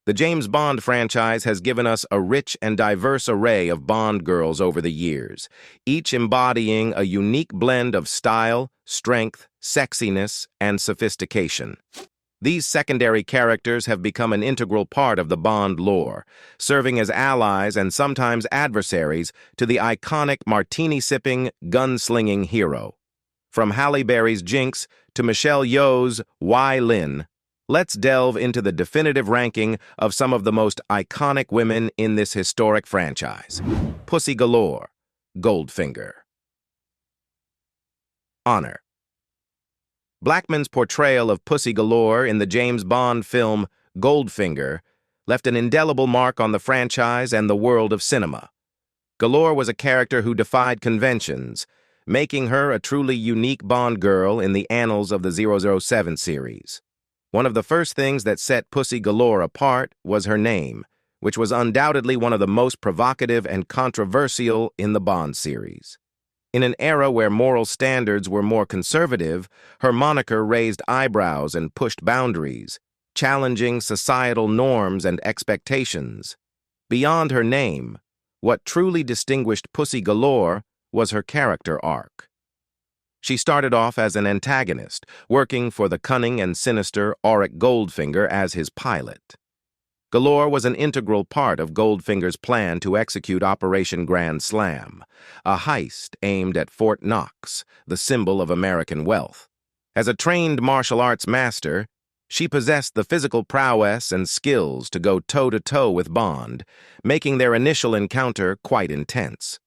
The James Bond franchise has given us a rich and diverse array of Bond girls over the years, each embodying a unique blend of style, strength, sexiness, and sophistication. These secondary characters have become an integral part of the Bond lore, serving as allies and sometimes adversaries to the iconic martini-sipping, gun-slinging hero. From Halle Berry's Jinx to Michelle Yeoh's Wai Lin, let's delve into the definitive ranking of some of the most iconic women in this historic franchise. Pussy Galore, Goldfinger. Honor. Blackman's portrayal of Pussy Galore in the James Bond film Goldfinger left an indelible mark on the franchise and the world of cinema. Galore was a character who defied conventions, making her a truly unique Bond girl in the annals of the 007 series. One of the first things that set Pussy Galore apart was her name, which was undoubtedly one of the most provocative and controversial in the Bond series. In an era where moral standards were more conservative, her moniker raised eyebrows and pushed boundaries, challenging societal norms and expectations. Beyond her name, what truly distinguished Pussy Galore was her character arc. She started off as an antagonist, working for the cunning and sinister Auric Goldfinger as his pilot. Galore was an integral part of Goldfinger's plan to execute Operation Grand Slam, a heist aimed at Fort Knox, the symbol of American wealth. As a trained martial arts master, she possessed the physical prowess and skills to go toe-to-toe with Bond, making their initial encounter quite intense.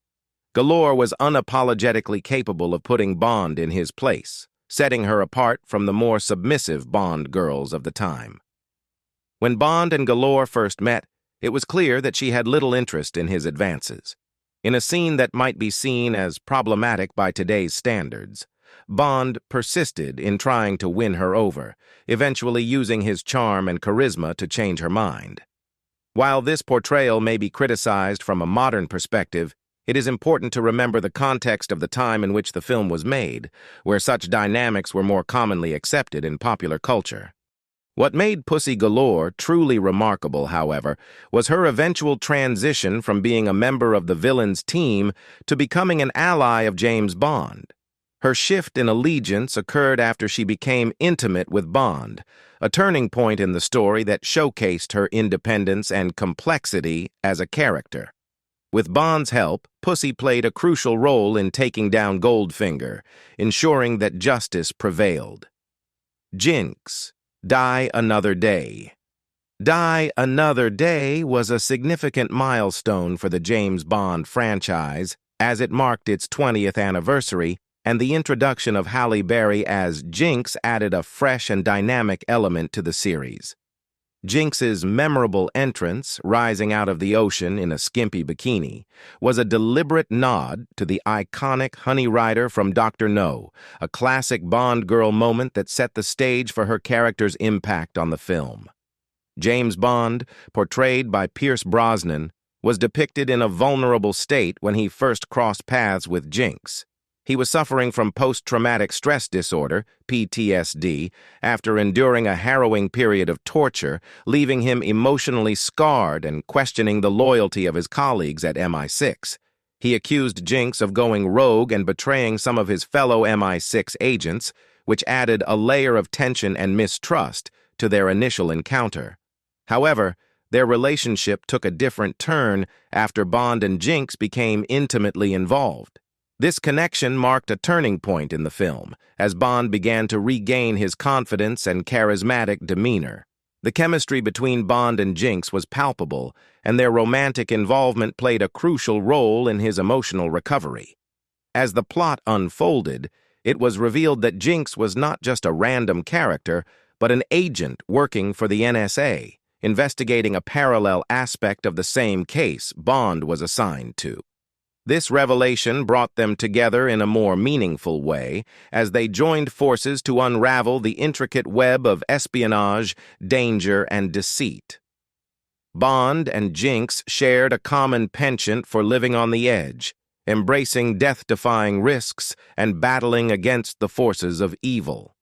Galore was unapologetically capable of putting Bond in his place, setting her apart from the more submissive Bond girls of the time. When Bond and Galore first met, it was clear that she had little interest in his advances. In a scene that might be seen as problematic by today's standards, Bond persisted in trying to win her over, eventually using his charm and charisma to change her mind. While this portrayal may be criticized from a modern perspective, it is important to remember the context of the time in which the film was made, where such dynamics were more commonly accepted in popular culture. What made Pussy Galore truly remarkable, however, was her eventual transition from being a member of the villain's team to becoming an ally of James Bond. Her shift in allegiance occurred after she became intimate with Bond, a turning point in the story that showcased her independence and complexity as a character. With Bond's help, Pussy played a crucial role in taking down Goldfinger, ensuring that justice prevailed. Jinx. Die Another Day. Die Another Day was a significant milestone for the James Bond franchise, as it marked its 20th anniversary, and the introduction of Halle Berry as Jinx added a fresh and dynamic element to the series. Jinx's memorable entrance, rising out of the ocean in a skimpy bikini, was a deliberate nod to the iconic Honey Rider from Dr. No, a classic Bond girl moment that set the stage for her character's impact on the film. James Bond, portrayed by Pierce Brosnan, was depicted in a vulnerable state when he first crossed paths with Jinx. He was suffering from post-traumatic stress disorder, PTSD, after enduring a harrowing period of torture, leaving him emotionally scarred and questioning the loyalty of his colleagues at MI6. He accused Jinx of going rogue and betraying some of his fellow MI6 agents, which added a layer of tension and mistrust to their initial encounter. However, their relationship took a different turn after Bond and Jinx became intimately involved. This connection marked a turning point in the film, as Bond began to regain his confidence and charismatic demeanor. The chemistry between Bond and Jinx was palpable, and their romantic involvement played a crucial role in his emotional recovery. As the plot unfolded, it was revealed that Jinx was not just a random character, but an agent working for the NSA, investigating a parallel aspect of the same case Bond was assigned to. This revelation brought them together in a more meaningful way as they joined forces to unravel the intricate web of espionage, danger, and deceit. Bond and Jinx shared a common penchant for living on the edge, embracing death-defying risks and battling against the forces of evil.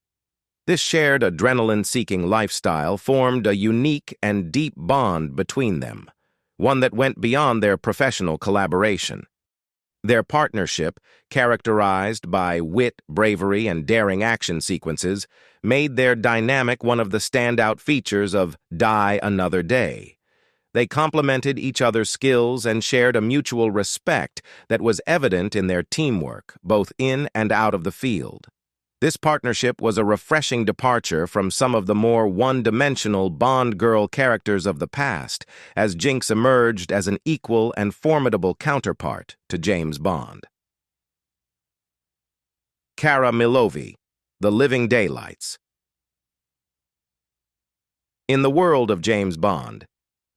This shared adrenaline-seeking lifestyle formed a unique and deep bond between them, one that went beyond their professional collaboration. Their partnership, characterized by wit, bravery, and daring action sequences, made their dynamic one of the standout features of Die Another Day. They complemented each other's skills and shared a mutual respect that was evident in their teamwork, both in and out of the field. This partnership was a refreshing departure from some of the more one-dimensional Bond girl characters of the past, as Jinx emerged as an equal and formidable counterpart to James Bond. Cara Milano, The Living Daylights. In the world of James Bond,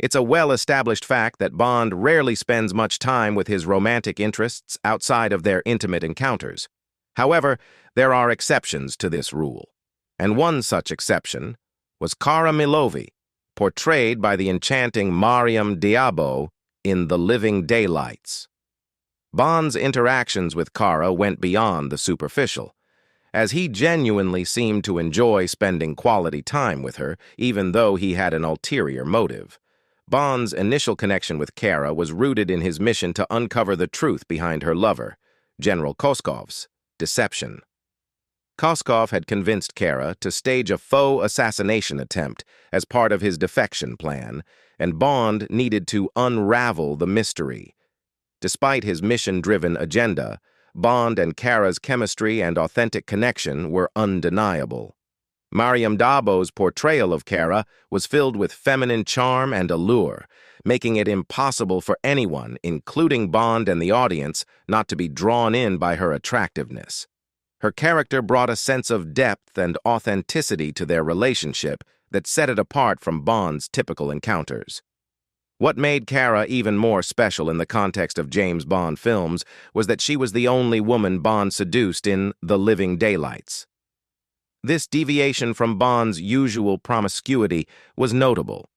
it's a well-established fact that Bond rarely spends much time with his romantic interests outside of their intimate encounters. However, there are exceptions to this rule, and one such exception was Cara Milano, portrayed by the enchanting Mariam Diabo in The Living Daylights. Bond's interactions with Cara went beyond the superficial, as he genuinely seemed to enjoy spending quality time with her, even though he had an ulterior motive. Bond's initial connection with Cara was rooted in his mission to uncover the truth behind her lover, General Koskov's deception. Koskov had convinced Cara to stage a faux assassination attempt as part of his defection plan, and Bond needed to unravel the mystery. Despite his mission-driven agenda, Bond and Cara's chemistry and authentic connection were undeniable. Mariam Diabo's portrayal of Cara was filled with feminine charm and allure, making it impossible for anyone, including Bond and the audience, not to be drawn in by her attractiveness. Her character brought a sense of depth and authenticity to their relationship that set it apart from Bond's typical encounters. What made Cara even more special in the context of James Bond films was that she was the only woman Bond seduced in The Living Daylights. This deviation from Bond's usual promiscuity was notable,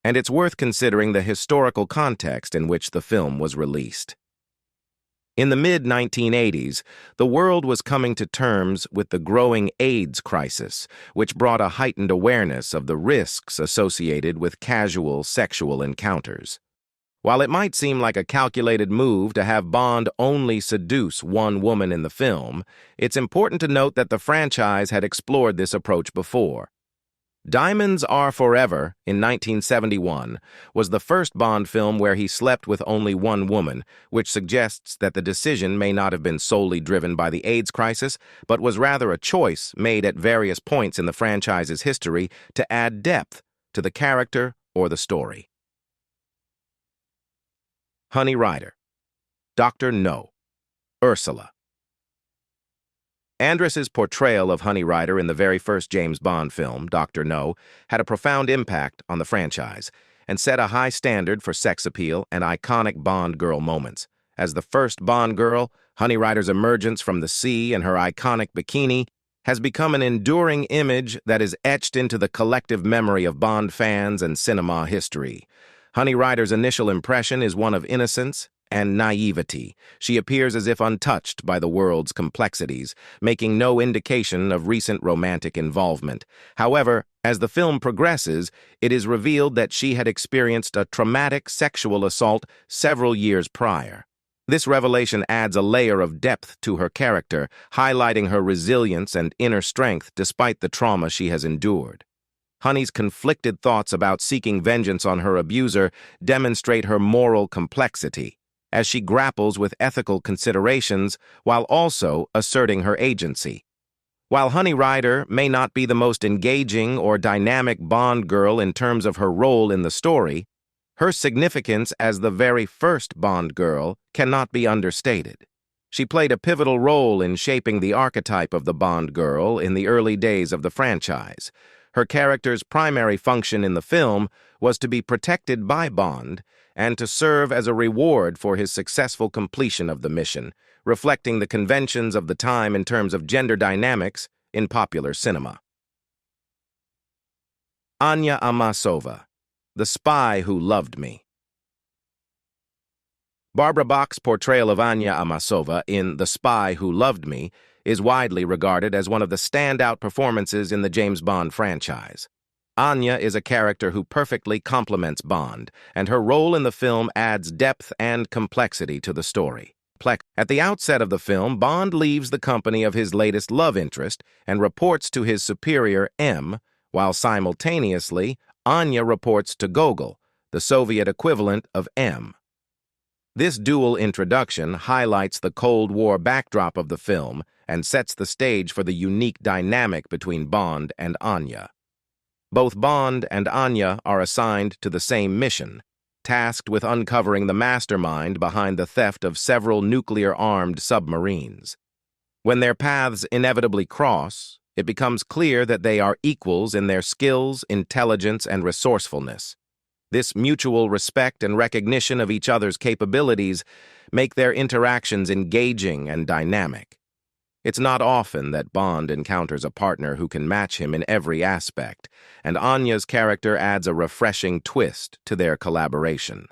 and it's worth considering the historical context in which the film was released. In the mid-1980s, the world was coming to terms with the growing AIDS crisis, which brought a heightened awareness of the risks associated with casual sexual encounters. While it might seem like a calculated move to have Bond only seduce one woman in the film, it's important to note that the franchise had explored this approach before. Diamonds Are Forever, in 1971, was the first Bond film where he slept with only one woman, which suggests that the decision may not have been solely driven by the AIDS crisis, but was rather a choice made at various points in the franchise's history to add depth to the character or the story. Honey Rider, Dr. No, Ursula. Andress's portrayal of Honey Rider in the very first James Bond film, Dr. No, had a profound impact on the franchise and set a high standard for sex appeal and iconic Bond girl moments. As the first Bond girl, Honey Rider's emergence from the sea and her iconic bikini has become an enduring image that is etched into the collective memory of Bond fans and cinema history. Honey Rider's initial impression is one of innocence and naivety. She appears as if untouched by the world's complexities, making no indication of recent romantic involvement. However, as the film progresses, it is revealed that she had experienced a traumatic sexual assault several years prior. This revelation adds a layer of depth to her character, highlighting her resilience and inner strength despite the trauma she has endured. Honey's conflicted thoughts about seeking vengeance on her abuser demonstrate her moral complexity, as she grapples with ethical considerations while also asserting her agency. While Honey Rider may not be the most engaging or dynamic Bond girl in terms of her role in the story, her significance as the very first Bond girl cannot be understated. She played a pivotal role in shaping the archetype of the Bond girl in the early days of the franchise. Her character's primary function in the film was to be protected by Bond and to serve as a reward for his successful completion of the mission, reflecting the conventions of the time in terms of gender dynamics in popular cinema. Anya Amasova, The Spy Who Loved Me. Barbara Bach's portrayal of Anya Amasova in The Spy Who Loved Me is widely regarded as one of the standout performances in the James Bond franchise. Anya is a character who perfectly complements Bond, and her role in the film adds depth and complexity to the story. At the outset of the film, Bond leaves the company of his latest love interest and reports to his superior M, while simultaneously, Anya reports to Gogol, the Soviet equivalent of M. This dual introduction highlights the Cold War backdrop of the film and sets the stage for the unique dynamic between Bond and Anya. Both Bond and Anya are assigned to the same mission, tasked with uncovering the mastermind behind the theft of several nuclear-armed submarines. When their paths inevitably cross, it becomes clear that they are equals in their skills, intelligence, and resourcefulness. This mutual respect and recognition of each other's capabilities make their interactions engaging and dynamic. It's not often that Bond encounters a partner who can match him in every aspect, and Anya's character adds a refreshing twist to their collaboration.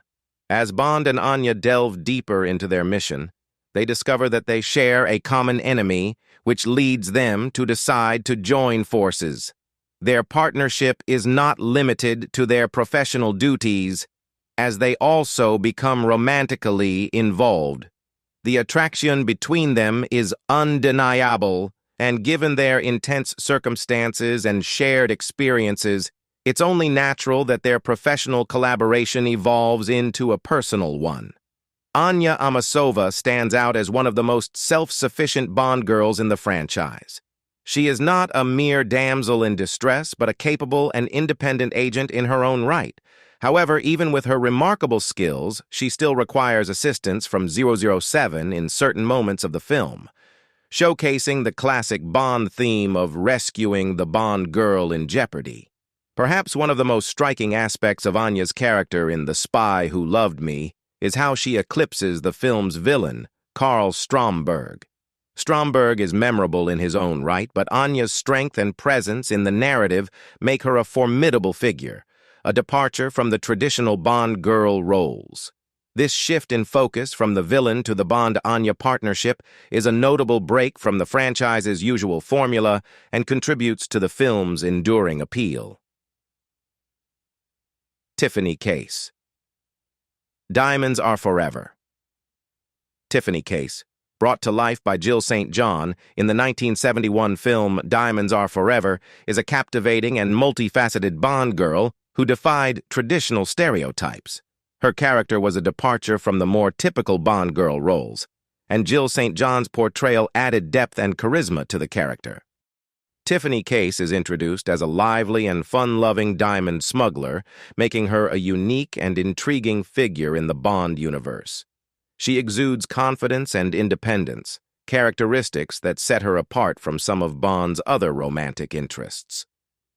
As Bond and Anya delve deeper into their mission, they discover that they share a common enemy, which leads them to decide to join forces. Their partnership is not limited to their professional duties, as they also become romantically involved. The attraction between them is undeniable, and given their intense circumstances and shared experiences, it's only natural that their professional collaboration evolves into a personal one. Anya Amasova stands out as one of the most self-sufficient Bond girls in the franchise. She is not a mere damsel in distress, but a capable and independent agent in her own right. However, even with her remarkable skills, she still requires assistance from 007 in certain moments of the film, showcasing the classic Bond theme of rescuing the Bond girl in jeopardy. Perhaps one of the most striking aspects of Anya's character in The Spy Who Loved Me is how she eclipses the film's villain, Karl Stromberg. Stromberg is memorable in his own right, but Anya's strength and presence in the narrative make her a formidable figure, a departure from the traditional Bond girl roles. This shift in focus from the villain to the Bond-Anya partnership is a notable break from the franchise's usual formula and contributes to the film's enduring appeal. Tiffany Case. Diamonds Are Forever. Tiffany Case, brought to life by Jill St. John in the 1971 film Diamonds Are Forever, is a captivating and multifaceted Bond girl who defied traditional stereotypes. Her character was a departure from the more typical Bond girl roles, and Jill St. John's portrayal added depth and charisma to the character. Tiffany Case is introduced as a lively and fun-loving diamond smuggler, making her a unique and intriguing figure in the Bond universe. She exudes confidence and independence, characteristics that set her apart from some of Bond's other romantic interests.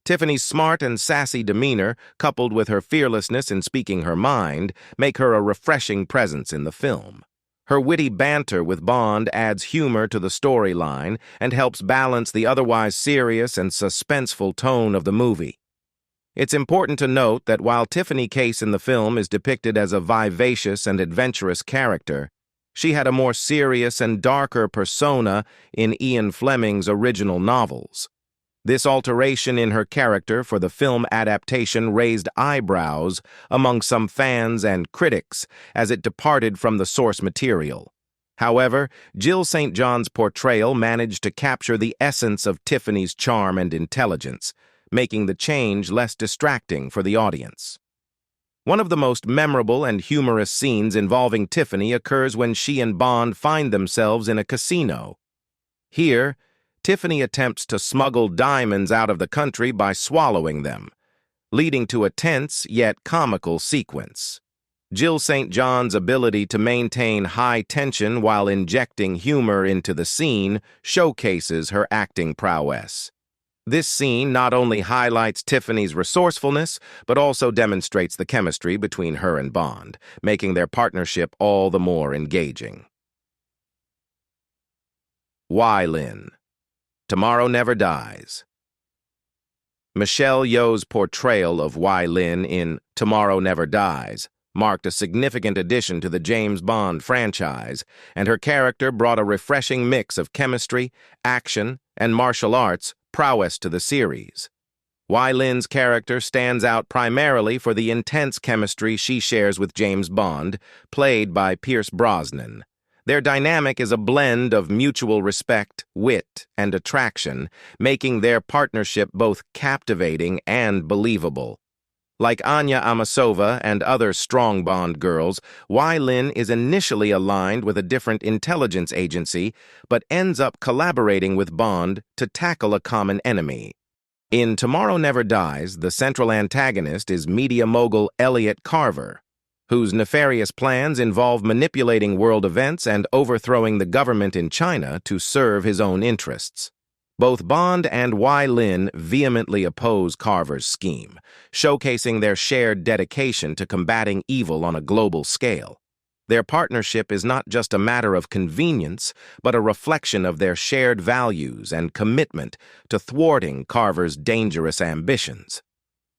Tiffany's smart and sassy demeanor, coupled with her fearlessness in speaking her mind, make her a refreshing presence in the film. Her witty banter with Bond adds humor to the storyline and helps balance the otherwise serious and suspenseful tone of the movie. It's important to note that while Tiffany Case in the film is depicted as a vivacious and adventurous character, she had a more serious and darker persona in Ian Fleming's original novels. This alteration in her character for the film adaptation raised eyebrows among some fans and critics as it departed from the source material. However, Jill St. John's portrayal managed to capture the essence of Tiffany's charm and intelligence, making the change less distracting for the audience. One of the most memorable and humorous scenes involving Tiffany occurs when she and Bond find themselves in a casino. Here, Tiffany attempts to smuggle diamonds out of the country by swallowing them, leading to a tense yet comical sequence. Jill St. John's ability to maintain high tension while injecting humor into the scene showcases her acting prowess. This scene not only highlights Tiffany's resourcefulness, but also demonstrates the chemistry between her and Bond, making their partnership all the more engaging. Wai Lin. Tomorrow Never Dies. Michelle Yeoh's portrayal of Wai Lin in Tomorrow Never Dies marked a significant addition to the James Bond franchise, and her character brought a refreshing mix of chemistry, action, and martial arts prowess to the series. Wai Lin's character stands out primarily for the intense chemistry she shares with James Bond, played by Pierce Brosnan. Their dynamic is a blend of mutual respect, wit, and attraction, making their partnership both captivating and believable. Like Anya Amasova and other strong Bond girls, Wai Lin is initially aligned with a different intelligence agency, but ends up collaborating with Bond to tackle a common enemy. In Tomorrow Never Dies, the central antagonist is media mogul Elliot Carver, whose nefarious plans involve manipulating world events and overthrowing the government in China to serve his own interests. Both Bond and Wai Lin vehemently oppose Carver's scheme, showcasing their shared dedication to combating evil on a global scale. Their partnership is not just a matter of convenience, but a reflection of their shared values and commitment to thwarting Carver's dangerous ambitions.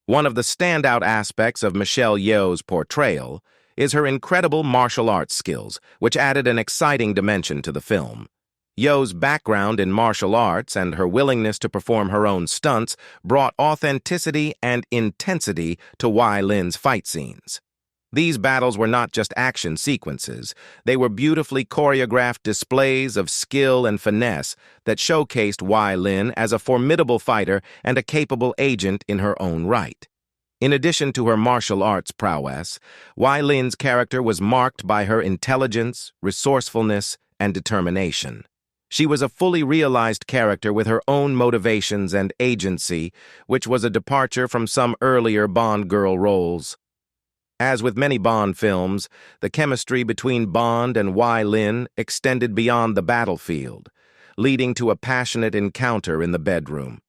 One of the standout aspects of Michelle Yeoh's portrayal is her incredible martial arts skills, which added an exciting dimension to the film. Yeoh's background in martial arts and her willingness to perform her own stunts brought authenticity and intensity to Wai Lin's fight scenes. These battles were not just action sequences, they were beautifully choreographed displays of skill and finesse that showcased Wai Lin as a formidable fighter and a capable agent in her own right. In addition to her martial arts prowess, Wai Lin's character was marked by her intelligence, resourcefulness, and determination. She was a fully realized character with her own motivations and agency, which was a departure from some earlier Bond girl roles. As with many Bond films, the chemistry between Bond and Wai Lin extended beyond the battlefield, leading to a passionate encounter in the bedroom.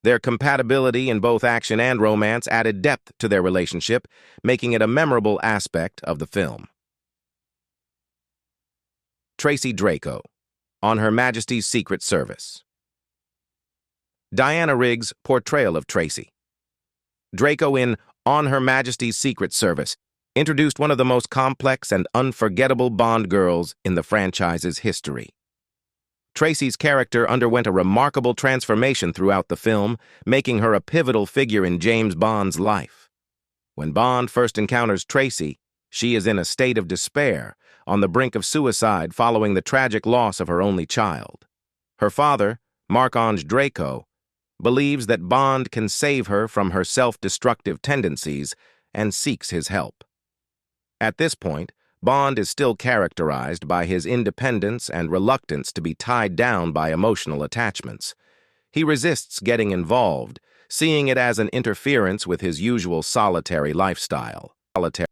Their compatibility in both action and romance added depth to their relationship, making it a memorable aspect of the film. Tracy Draco, on Her Majesty's Secret Service. Diana Rigg's portrayal of Tracy. Draco in On Her Majesty's Secret Service introduced one of the most complex and unforgettable Bond girls in the franchise's history. Tracy's character underwent a remarkable transformation throughout the film, making her a pivotal figure in James Bond's life. When Bond first encounters Tracy, she is in a state of despair, on the brink of suicide following the tragic loss of her only child. Her father, Marc-Ange Draco, believes that Bond can save her from her self-destructive tendencies and seeks his help. At this point, Bond is still characterized by his independence and reluctance to be tied down by emotional attachments. He resists getting involved, seeing it as an interference with his usual solitary lifestyle.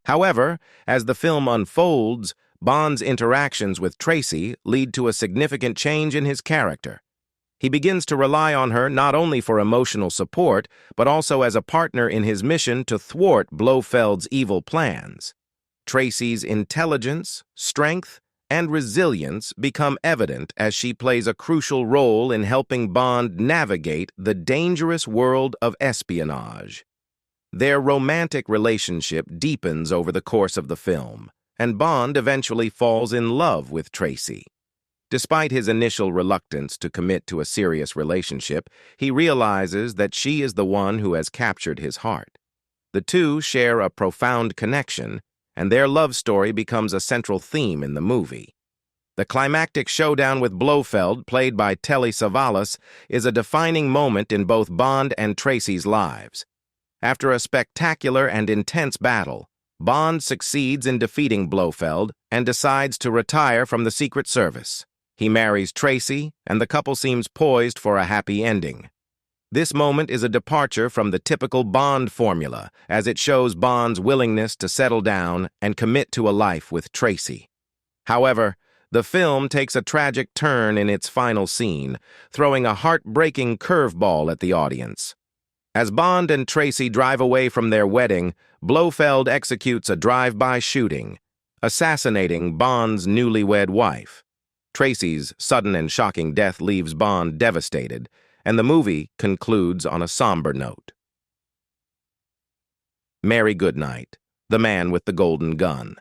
However, as the film unfolds, Bond's interactions with Tracy lead to a significant change in his character. He begins to rely on her not only for emotional support, but also as a partner in his mission to thwart Blofeld's evil plans. Tracy's intelligence, strength, and resilience become evident as she plays a crucial role in helping Bond navigate the dangerous world of espionage. Their romantic relationship deepens over the course of the film, and Bond eventually falls in love with Tracy. Despite his initial reluctance to commit to a serious relationship, he realizes that she is the one who has captured his heart. The two share a profound connection, and their love story becomes a central theme in the movie. The climactic showdown with Blofeld, played by Telly Savalas, is a defining moment in both Bond and Tracy's lives. After a spectacular and intense battle, Bond succeeds in defeating Blofeld and decides to retire from the Secret Service. He marries Tracy, and the couple seems poised for a happy ending. This moment is a departure from the typical Bond formula, as it shows Bond's willingness to settle down and commit to a life with Tracy. However, the film takes a tragic turn in its final scene, throwing a heartbreaking curveball at the audience. As Bond and Tracy drive away from their wedding, Blofeld executes a drive-by shooting, assassinating Bond's newlywed wife. Tracy's sudden and shocking death leaves Bond devastated, and the movie concludes on a somber note. Merry Goodnight, The Man with the Golden Gun.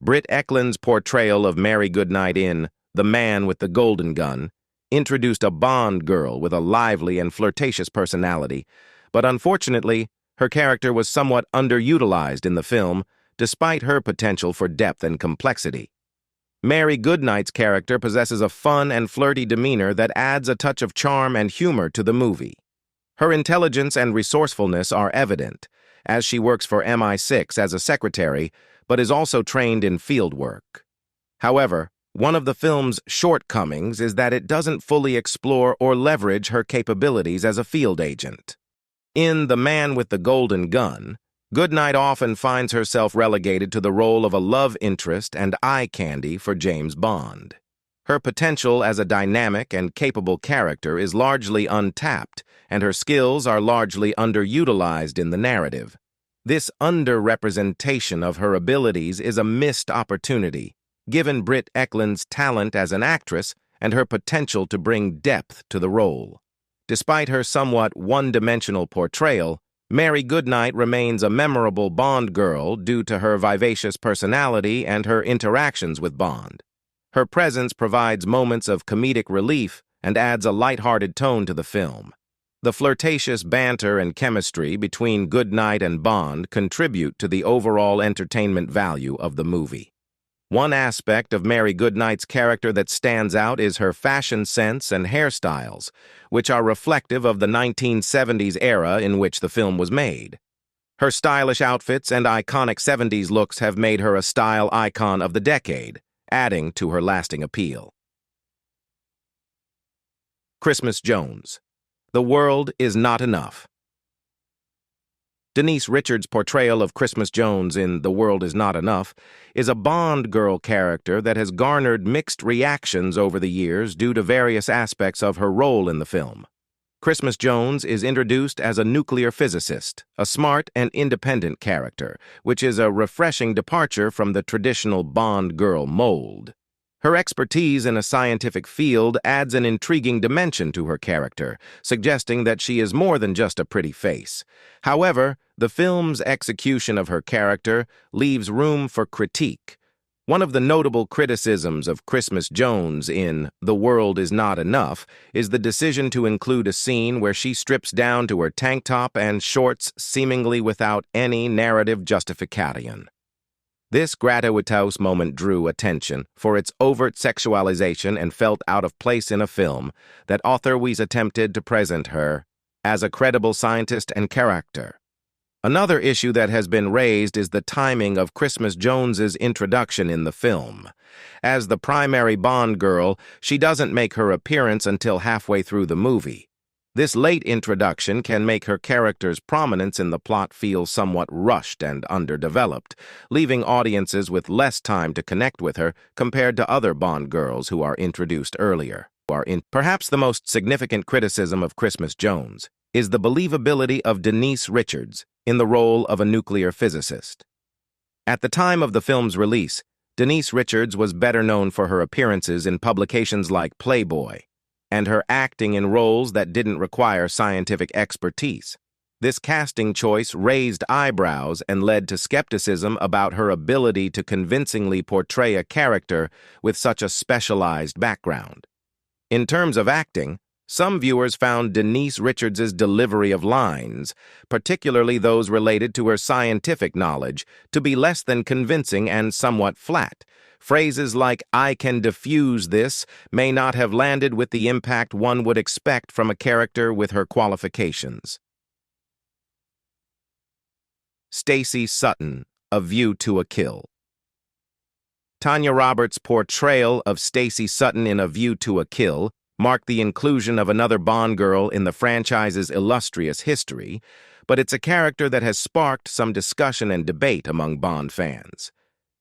Britt Ekland's portrayal of Mary Goodnight in The Man with the Golden Gun introduced a Bond girl with a lively and flirtatious personality, but unfortunately, her character was somewhat underutilized in the film, despite her potential for depth and complexity. Mary Goodnight's character possesses a fun and flirty demeanor that adds a touch of charm and humor to the movie. Her intelligence and resourcefulness are evident, as she works for MI6 as a secretary, but is also trained in field work. However, one of the film's shortcomings is that it doesn't fully explore or leverage her capabilities as a field agent. In The Man with the Golden Gun, Goodnight often finds herself relegated to the role of a love interest and eye candy for James Bond. Her potential as a dynamic and capable character is largely untapped, and her skills are largely underutilized in the narrative. This underrepresentation of her abilities is a missed opportunity, given Britt Ekland's talent as an actress and her potential to bring depth to the role. Despite her somewhat one-dimensional portrayal, Mary Goodnight remains a memorable Bond girl due to her vivacious personality and her interactions with Bond. Her presence provides moments of comedic relief and adds a lighthearted tone to the film. The flirtatious banter and chemistry between Goodnight and Bond contribute to the overall entertainment value of the movie. One aspect of Mary Goodnight's character that stands out is her fashion sense and hairstyles, which are reflective of the 1970s era in which the film was made. Her stylish outfits and iconic 70s looks have made her a style icon of the decade, adding to her lasting appeal. Christmas Jones. The World Is Not Enough. Denise Richards' portrayal of Christmas Jones in The World Is Not Enough is a Bond girl character that has garnered mixed reactions over the years due to various aspects of her role in the film. Christmas Jones is introduced as a nuclear physicist, a smart and independent character, which is a refreshing departure from the traditional Bond girl mold. Her expertise in a scientific field adds an intriguing dimension to her character, suggesting that she is more than just a pretty face. However, the film's execution of her character leaves room for critique. One of the notable criticisms of Christmas Jones in The World Is Not Enough is the decision to include a scene where she strips down to her tank top and shorts seemingly without any narrative justification. This gratuitous moment drew attention for its overt sexualization and felt out of place in a film that authors attempted to present her as a credible scientist and character. Another issue that has been raised is the timing of Christmas Jones's introduction in the film. As the primary Bond girl, she doesn't make her appearance until halfway through the movie. This late introduction can make her character's prominence in the plot feel somewhat rushed and underdeveloped, leaving audiences with less time to connect with her compared to other Bond girls who are introduced earlier. Perhaps the most significant criticism of Christmas Jones is the believability of Denise Richards in the role of a nuclear physicist. At the time of the film's release, Denise Richards was better known for her appearances in publications like Playboy and her acting in roles that didn't require scientific expertise. This casting choice raised eyebrows and led to skepticism about her ability to convincingly portray a character with such a specialized background. In terms of acting, some viewers found Denise Richards' delivery of lines, particularly those related to her scientific knowledge, to be less than convincing and somewhat flat. Phrases like, "I can diffuse this," may not have landed with the impact one would expect from a character with her qualifications. Stacy Sutton, A View to a Kill. Tanya Roberts' portrayal of Stacy Sutton in A View to a Kill marked the inclusion of another Bond girl in the franchise's illustrious history, but it's a character that has sparked some discussion and debate among Bond fans.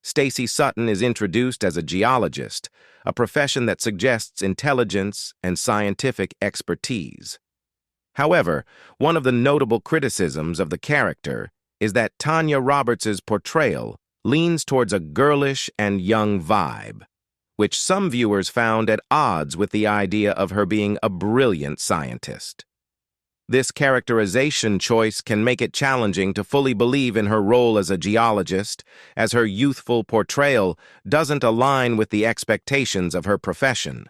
Stacy Sutton is introduced as a geologist, a profession that suggests intelligence and scientific expertise. However, one of the notable criticisms of the character is that Tanya Roberts' portrayal leans towards a girlish and young vibe, which some viewers found at odds with the idea of her being a brilliant scientist. This characterization choice can make it challenging to fully believe in her role as a geologist, as her youthful portrayal doesn't align with the expectations of her profession.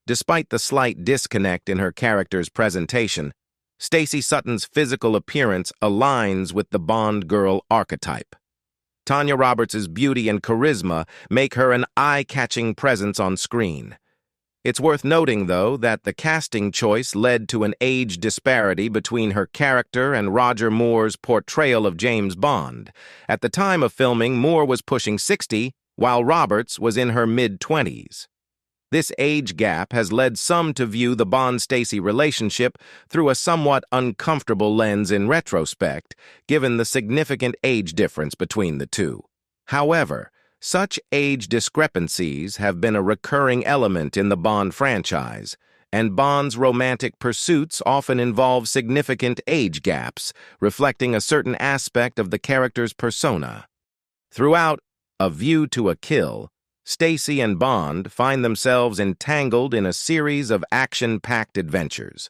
Despite the slight disconnect in her character's presentation, Stacy Sutton's physical appearance aligns with the Bond girl archetype. Tanya Roberts' beauty and charisma make her an eye-catching presence on screen. It's worth noting, though, that the casting choice led to an age disparity between her character and Roger Moore's portrayal of James Bond. At the time of filming, Moore was pushing 60, while Roberts was in her mid-20s. This age gap has led some to view the Bond-Stacy relationship through a somewhat uncomfortable lens in retrospect, given the significant age difference between the two. However, such age discrepancies have been a recurring element in the Bond franchise, and Bond's romantic pursuits often involve significant age gaps, reflecting a certain aspect of the character's persona. Throughout A View to a Kill, Stacy and Bond find themselves entangled in a series of action-packed adventures.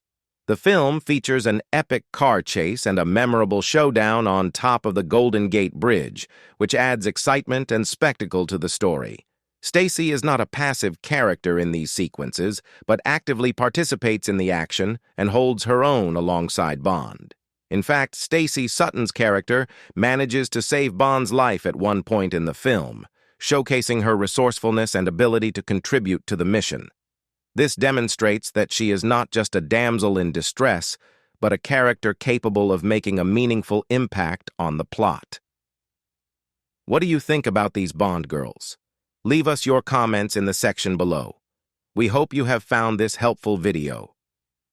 The film features an epic car chase and a memorable showdown on top of the Golden Gate Bridge, which adds excitement and spectacle to the story. Stacy is not a passive character in these sequences, but actively participates in the action and holds her own alongside Bond. In fact, Stacy Sutton's character manages to save Bond's life at one point in the film, showcasing her resourcefulness and ability to contribute to the mission. This demonstrates that she is not just a damsel in distress, but a character capable of making a meaningful impact on the plot. What do you think about these Bond girls? Leave us your comments in the section below. We hope you have found this helpful video.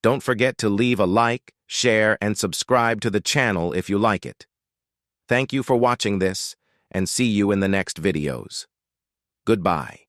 Don't forget to leave a like, share, and subscribe to the channel if you like it. Thank you for watching this, and see you in the next videos. Goodbye.